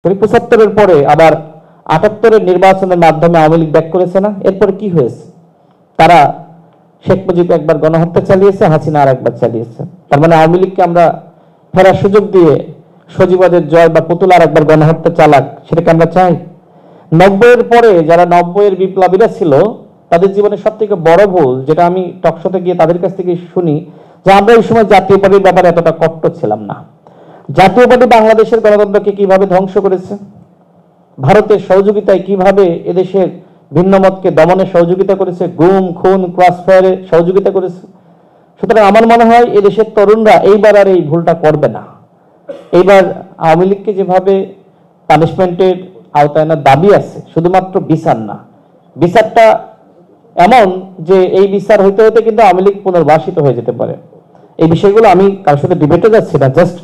75-এর পরে আবার 78-এর নির্বাচনের মাধ্যমে আওয়ামী লীগ ব্যাক করেছে না? এরপরে কি হয়েছে? তারা শেখ মুজিব একবার গণহত্যা চালিয়েছে, হাসিনা আর একবার চালিয়েছে। তার মানে আওয়ামী লীগকে আমরা ফেরার সুযোগ দিয়ে সজীবাদের জয় বা পুতুল আর একবার গণহত্যা চালাক, সেটাকে আমরা চাই? 90-এর পরে যারা 90-এর বিপ্লবীরা ছিল, তাদের জীবনের সব থেকে বড় ভুল, যেটা আমি টকশোতে গিয়ে তাদের কাছ থেকে শুনি, যে আমরা এই সময় জাতীয় পার্টির ব্যাপারে এতটা কট্টর ছিলাম না। জাতীয় পার্টি বাংলাদেশের গণতন্ত্রকে কিভাবে ধ্বংস করেছে, ভারতের সহযোগিতায় কিভাবে এদেশের ভিন্নমতকে দমনে সহযোগিতা করেছে, গুম খুন ক্রসফায়ারে সহযোগিতা করেছে। সুতরাং আমার মনে হয় এদেশের তরুণরা এইবার আর এই ভুলটা করবে না। এইবার আওয়ামী লীগকে যেভাবে পানিশমেন্টের আওতায় আনার দাবি আছে, শুধুমাত্র বিচার না, বিচারটা এমন যে এই বিচার হইতে হইতে কিন্তু আওয়ামী লীগ পুনর্বাসিত হয়ে যেতে পারে। এই বিষয়গুলো আমি কারোর সাথে ডিবেটে যাচ্ছি না, জাস্ট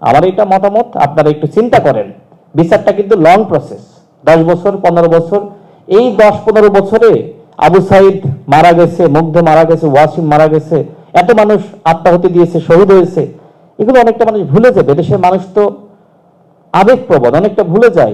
আমার এটা মতামত, আপনারা একটু চিন্তা করেন। বিচারটা কিন্তু লং প্রসেস, 10 বছর 15 বছর। এই 10-15 বছরে আবু সাইদ মারা গেছে, মুগ্ধ মারা গেছে, ওয়াসিম মারা গেছে, এত মানুষ আত্মাহুতি দিয়েছে, শহীদ হয়েছে, এগুলো অনেকটা মানুষ ভুলে যাবে। দেশের মানুষ তো আবেগপ্রবণ, অনেকটা ভুলে যায়।